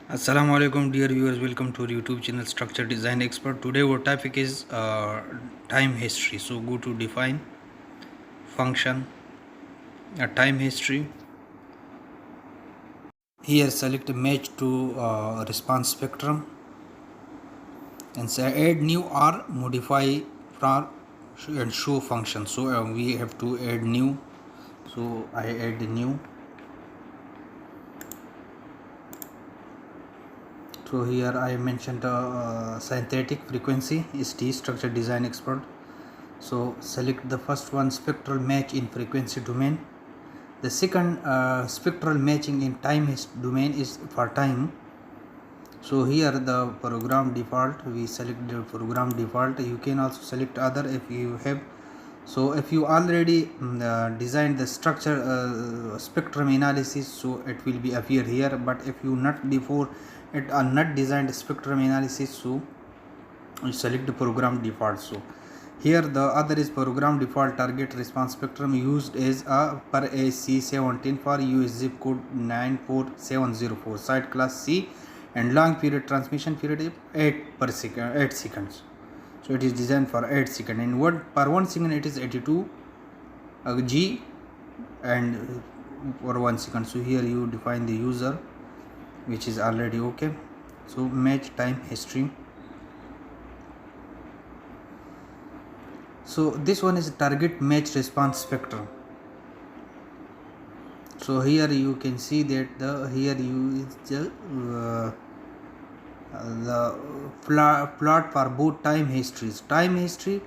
Assalamu alaikum dear viewers, welcome to our YouTube channel Structure Design Expert. Today our topic is time history. So go to define function time history. Here select match to response spectrum and say add new or modify for and show function. So we have to add new. So I add new. So here I mentioned synthetic frequency is T structure design expert. So select the first one, spectral match in frequency domain. The second spectral matching in time domain is for time. So here the program default, we select the program default. You can also select other if you have. So if you already designed the structure spectrum analysis, so it will be appear here. But if you not before it are not designed spectrum analysis, so you select the program default. So here the other is program default target response spectrum used as a per AC17 for US zip code 94704, site class C, and long period transmission period is 8 seconds. So it is designed for 8 seconds, and what per 1 second it is 82 G and for 1 second. So here you define the user, which is already okay. So match time history. So this one is target match response spectrum. So here you can see that the plot for both time histories, time history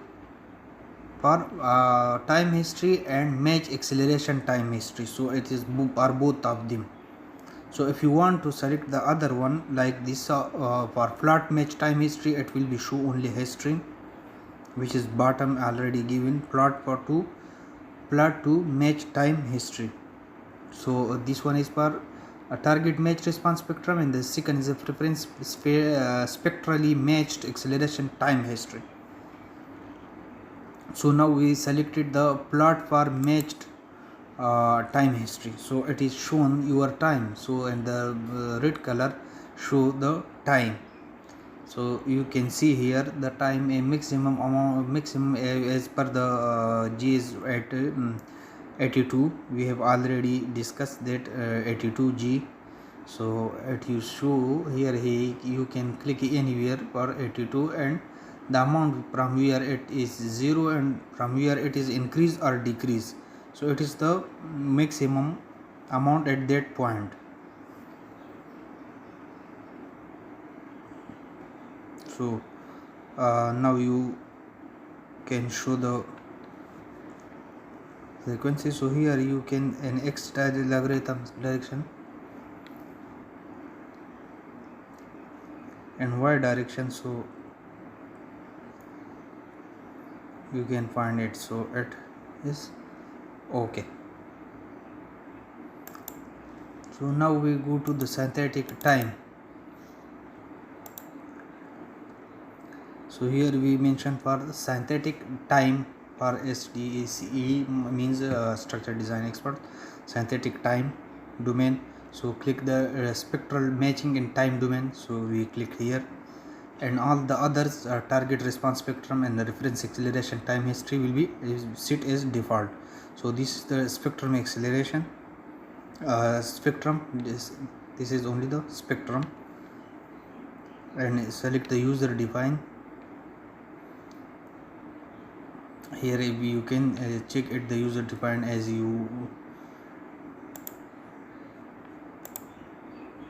and match acceleration time history. So it is for both of them. So if you want to select the other one like this for plot match time history, it will be show only history, which is bottom already given, plot to match time history. So this one is for a target match response spectrum, and the second is a preference spectrally matched acceleration time history. So now we selected the plot for matched time history. So it is shown your time. So and the red color show the time. So you can see here the time a maximum as per the G is at 82. We have already discussed that 82 G. So it you show here you can click anywhere for 82, and the amount from where it is 0 and from where it is increase or decrease. So it is the maximum amount at that point. So now you can show the frequency. So here you can an x logarithm direction and y direction, so you can find it. So it is okay. So now we go to the synthetic time. So here we mention for the synthetic time for SDACE means structure design expert, synthetic time domain. So click the spectral matching in time domain. So we click here, and all the others target response spectrum and the reference acceleration time history will be set as default. So this is the spectrum acceleration spectrum. This is only the spectrum, and select the user define. Here you can check it the user defined as you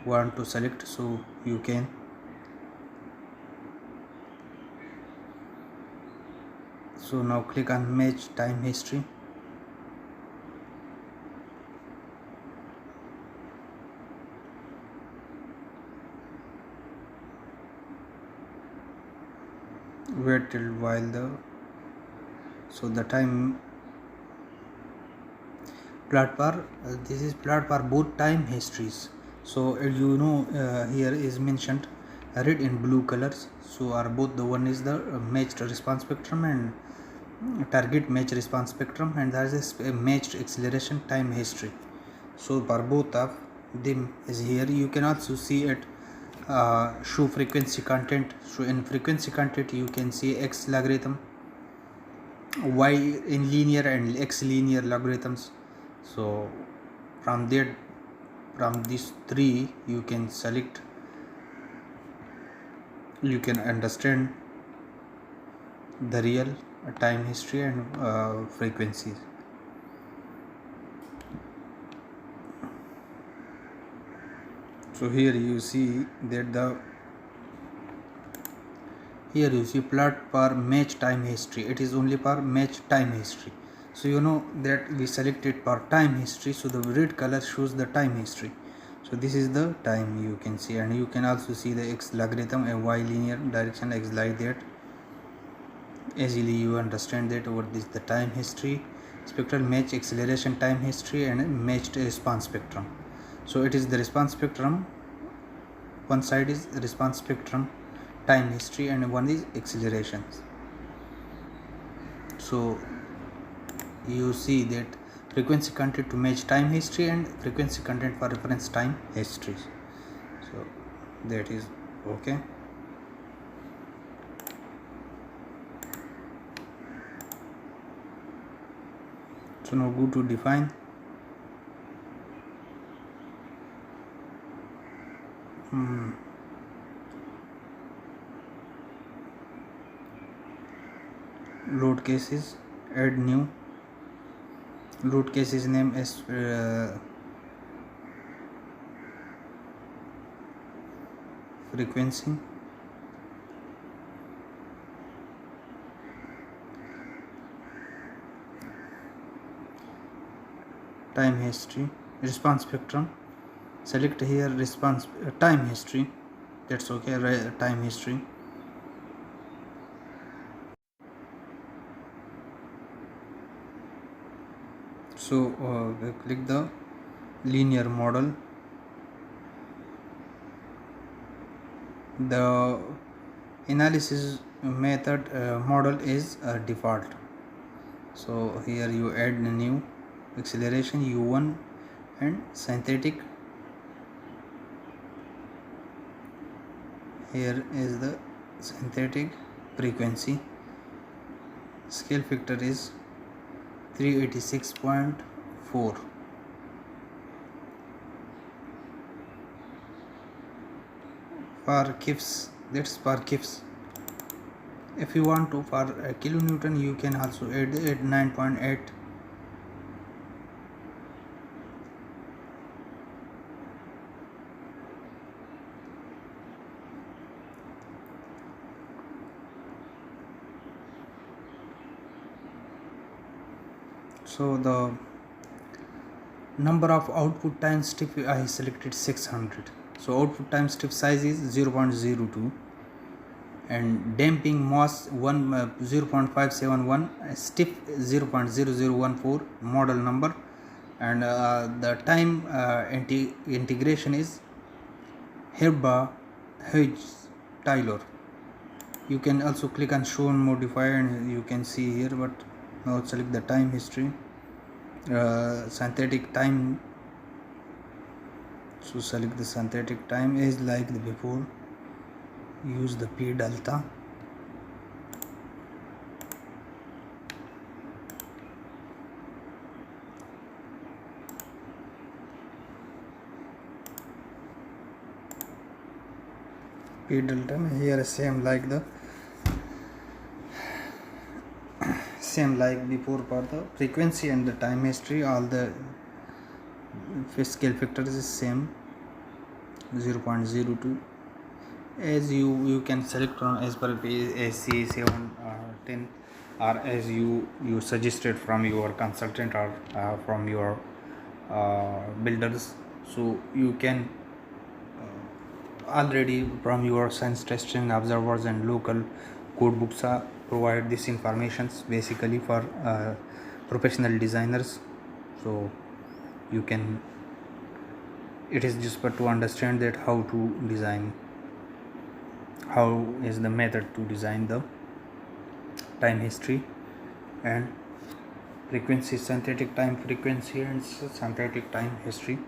want to select, so you can. So now click on match time history. Wait till while the time plot for this is plot for both time histories. So here is mentioned red and blue colors. So are both the one is the matched response spectrum and target match response spectrum, and there is a matched acceleration time history. So for both of them is here. You can also see it show frequency content. So in frequency content you can see x logarithm, y in linear and x linear logarithms. So from these three you can select, you can understand the real time history and frequencies. So here you see that here you see plot per match time history. It is only per match time history. So you know that we selected per time history, so the red color shows the time history. So this is the time you can see, and you can also see the x logarithm and y linear direction x like that. Easily you understand that what is the time history, spectral match acceleration time history, and matched response spectrum. So it is the response spectrum, one side is response spectrum time history and one is accelerations. So you see that frequency content to match time history and frequency content for reference time history. So that is okay. So now go to define. Load cases, add new. Load cases name is frequency, time history, response spectrum. Select here response time history, that's okay. Time history. So click the linear model. The analysis method model is default. So here you add a new acceleration u1 and synthetic. Here is the synthetic frequency. Scale factor is 386.4. For kips, that's per kips. If you want to for kilonewton, you can also add 9.8. So the number of output time step I selected 600. So output time step size is 0.02 and damping mass 0.571, step 0.0014, model number, and the time integration is Herba Hedge Taylor. You can also click on show and modify and you can see here, but now select the time history. Synthetic time, so select the synthetic time is like the before, use the p delta. P delta here same like the same like before for the frequency and the time history. All the scale factors is same 0.02. as you can select from as per ASC 710 or as you suggested from your consultant or from your builders. So you can already from your science testing observers and local code books provide this informations basically for professional designers. So you can, it is just but to understand that how to design, how is the method to design the time history and frequency, synthetic time frequency and synthetic time history.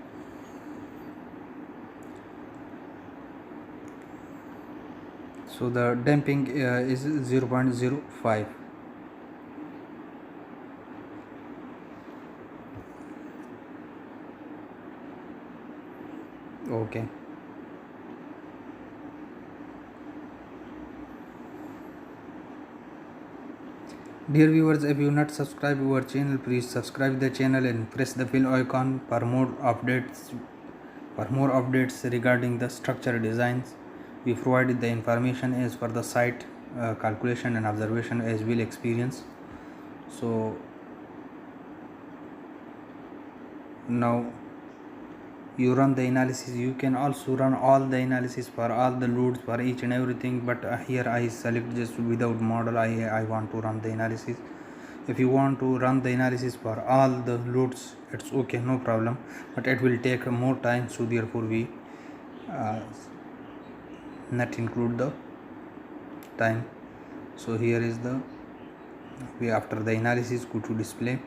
So the damping is 0.05. Okay. Dear viewers, if you not subscribe our channel, please subscribe the channel and press the bell icon for more updates. For more updates regarding the structure designs, we provided the information as per the site calculation and observation as well experience. So now you run the analysis. You can also run all the analysis for all the loads for each and everything, but here I select just without model. I want to run the analysis. If you want to run the analysis for all the loads, it's okay, no problem, but it will take more time, so therefore we not include the time. So here is the way. After the analysis, go to display,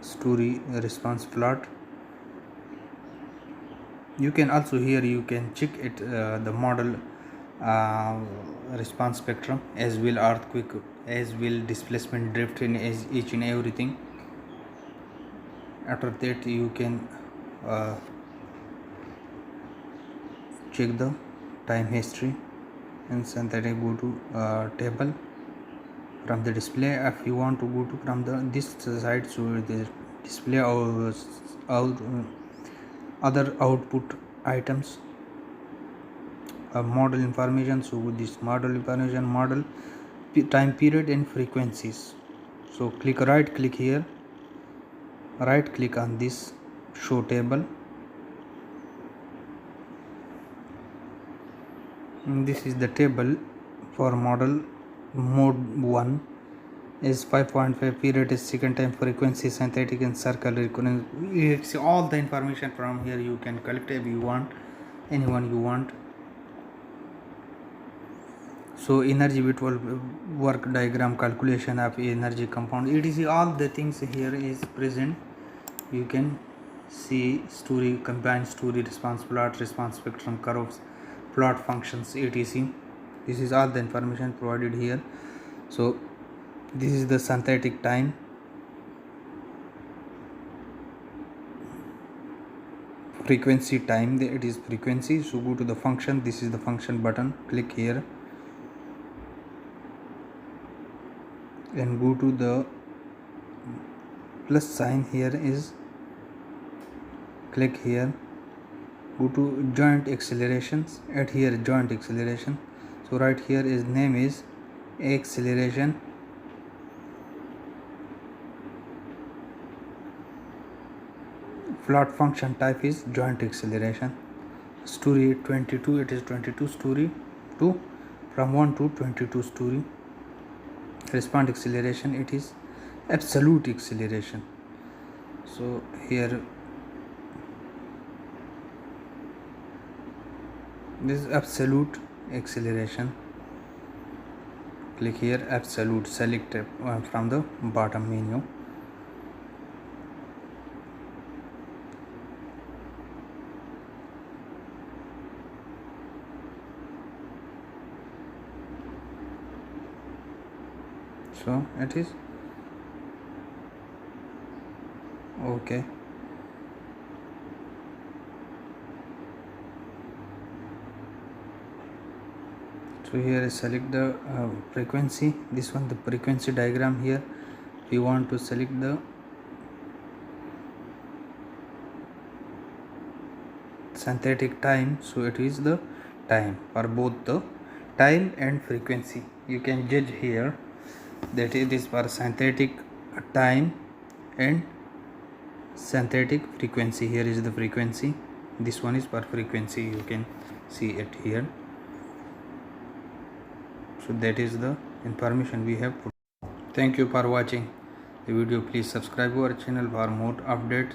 story response plot. You can also here you can check it the model response spectrum as well earthquake, as well displacement drift in each and everything. After that you can check the time history and synthetic. Go to table from the display. If you want to go to from the this side, so the display or other output items, model information. So with this model information, model time period and frequencies. So right click here, right click on this show table. And this is the table for model. Mode 1 is 5.5, period is second time, frequency synthetic and circle recurrence. It's all the information from here. You can collect if you want, anyone you want. So energy virtual work diagram, calculation of energy compound, etc. All the things here is present. You can see story, combined story response plot, response spectrum curves, plot functions, etc. This is all the information provided here. So this is the synthetic time, frequency time, it is frequency. So go to the function. This is the function button. Click here and go to the plus sign. Here is click here, go to joint accelerations, add here joint acceleration. So right here is name is acceleration, plot function type is joint acceleration. Story 22, it is 22 story 2 from 1 to 22 story. Response acceleration, it is absolute acceleration. So here this is absolute acceleration. Click here absolute, select from the bottom menu. So it is okay. So here select the frequency. This one, the frequency diagram. Here we want to select the synthetic time. So it is the time for both the time and frequency. You can judge here that it is for synthetic time and synthetic frequency. Here is the frequency. This one is for frequency. You can see it here. So that is the information we have put. Thank you for watching the video. Please subscribe our channel for more updates.